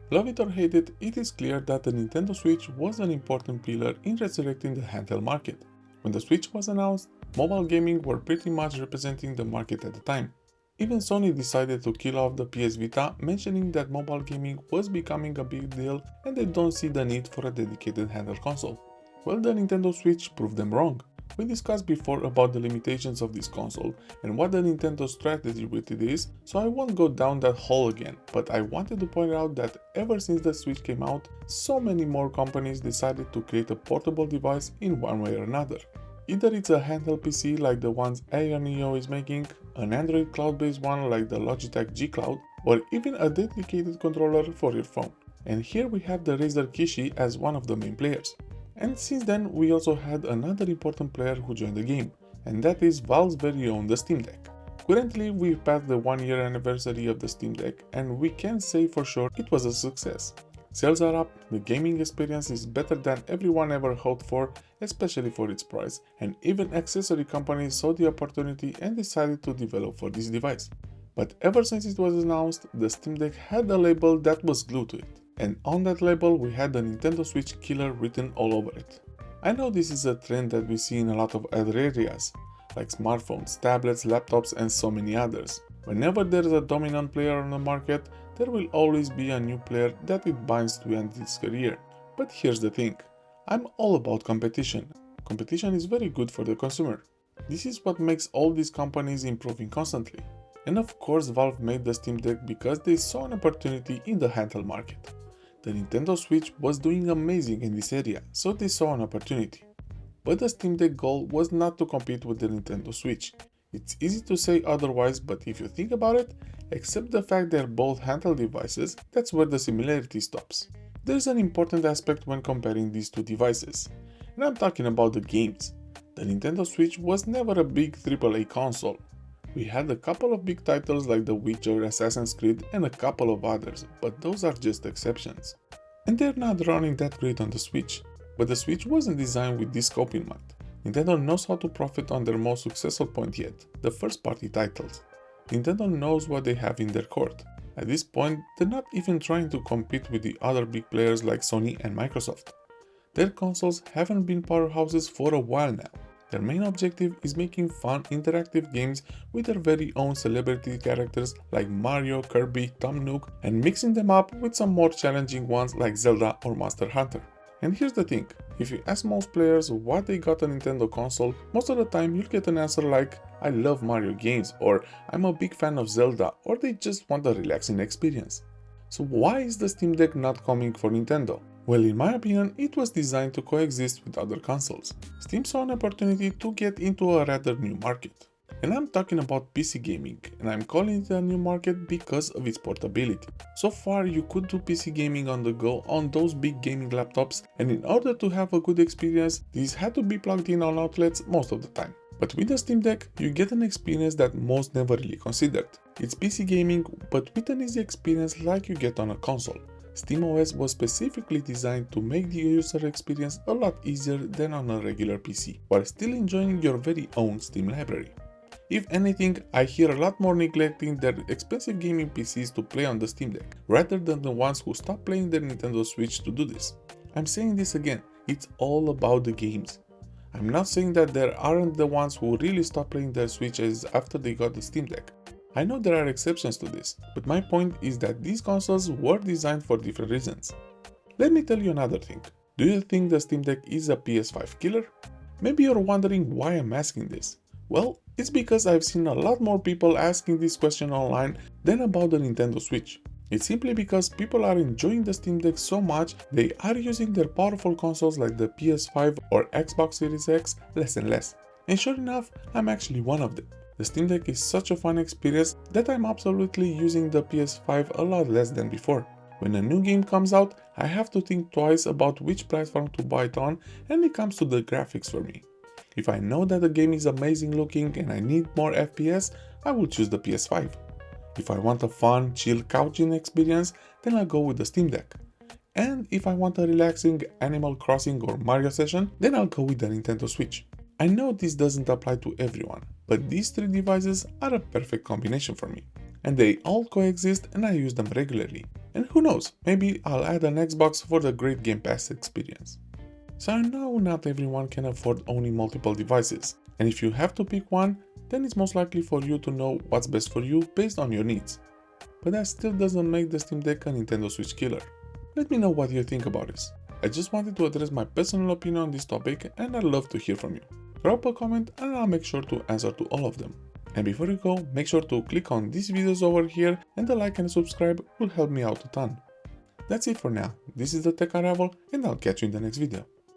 Love it or hate it, it is clear that the Nintendo Switch was an important pillar in resurrecting the handheld market. When the Switch was announced, mobile gaming were pretty much representing the market at the time. Even Sony decided to kill off the PS Vita, mentioning that mobile gaming was becoming a big deal and they don't see the need for a dedicated handheld console. Well, the Nintendo Switch proved them wrong. We discussed before about the limitations of this console and what the Nintendo strategy with it is, so I won't go down that hole again, but I wanted to point out that ever since the Switch came out, so many more companies decided to create a portable device in one way or another. Either it's a handheld PC like the ones Neo is making, an Android cloud-based one like the Logitech G Cloud, or even a dedicated controller for your phone. And here we have the Razer Kishi as one of the main players. And since then, we also had another important player who joined the game, and that is Valve's very own the Steam Deck. Currently, we've passed the 1-year anniversary of the Steam Deck, and we can say for sure it was a success. Sales are up, the gaming experience is better than everyone ever hoped for, especially for its price, and even accessory companies saw the opportunity and decided to develop for this device. But ever since it was announced, the Steam Deck had a label that was glued to it. And on that label we had the Nintendo Switch killer written all over it. I know this is a trend that we see in a lot of other areas, like smartphones, tablets, laptops and so many others. Whenever there is a dominant player on the market, there will always be a new player that it binds to end its career. But here's the thing, I'm all about competition. Competition is very good for the consumer. This is what makes all these companies improving constantly. And of course Valve made the Steam Deck because they saw an opportunity in the handheld market. The Nintendo Switch was doing amazing in this area, so they saw an opportunity. But the Steam Deck goal was not to compete with the Nintendo Switch. It's easy to say otherwise, but if you think about it, except the fact they're both handheld devices, that's where the similarity stops. There's an important aspect when comparing these two devices, and I'm talking about the games. The Nintendo Switch was never a big AAA console. We had a couple of big titles like The Witcher, Assassin's Creed and a couple of others, but those are just exceptions. And they're not running that great on the Switch. But the Switch wasn't designed with this scope in mind. Nintendo knows how to profit on their most successful point yet, the first party titles. Nintendo knows what they have in their court. At this point, they're not even trying to compete with the other big players like Sony and Microsoft. Their consoles haven't been powerhouses for a while now. Their main objective is making fun, interactive games with their very own celebrity characters like Mario, Kirby, Tom Nook, and mixing them up with some more challenging ones like Zelda or Monster Hunter. And here's the thing, if you ask most players what they got a Nintendo console, most of the time you'll get an answer like, I love Mario games, or I'm a big fan of Zelda, or they just want a relaxing experience. So why is the Steam Deck not coming for Nintendo? Well, in my opinion, it was designed to coexist with other consoles. Steam saw an opportunity to get into a rather new market. And I'm talking about PC gaming, and I'm calling it a new market because of its portability. So far, you could do PC gaming on the go on those big gaming laptops, and in order to have a good experience, these had to be plugged in on outlets most of the time. But with the Steam Deck, you get an experience that most never really considered. It's PC gaming, but with an easy experience like you get on a console. SteamOS was specifically designed to make the user experience a lot easier than on a regular PC, while still enjoying your very own Steam library. If anything, I hear a lot more neglecting their expensive gaming PCs to play on the Steam Deck, rather than the ones who stop playing their Nintendo Switch to do this. I'm saying this again, it's all about the games. I'm not saying that there aren't the ones who really stop playing their Switches after they got the Steam Deck. I know there are exceptions to this, but my point is that these consoles were designed for different reasons. Let me tell you another thing. Do you think the Steam Deck is a PS5 killer? Maybe you're wondering why I'm asking this. Well, it's because I've seen a lot more people asking this question online than about the Nintendo Switch. It's simply because people are enjoying the Steam Deck so much, they are using their powerful consoles like the PS5 or Xbox Series X less and less. And sure enough, I'm actually one of them. The Steam Deck is such a fun experience that I'm absolutely using the PS5 a lot less than before. When a new game comes out, I have to think twice about which platform to buy it on, and it comes to the graphics for me. If I know that the game is amazing looking and I need more FPS, I will choose the PS5. If I want a fun, chill couching experience, then I'll go with the Steam Deck. And if I want a relaxing Animal Crossing or Mario session, then I'll go with the Nintendo Switch. I know this doesn't apply to everyone, but these three devices are a perfect combination for me. And they all coexist and I use them regularly. And who knows, maybe I'll add an Xbox for the great Game Pass experience. So I know not everyone can afford owning multiple devices, and if you have to pick one, then it's most likely for you to know what's best for you based on your needs. But that still doesn't make the Steam Deck a Nintendo Switch killer. Let me know what you think about this. I just wanted to address my personal opinion on this topic and I'd love to hear from you. Drop a comment and I'll make sure to answer to all of them. And before you go, make sure to click on these videos over here, and the like and subscribe will help me out a ton. That's it for now. This is the Tech Arrival and I'll catch you in the next video.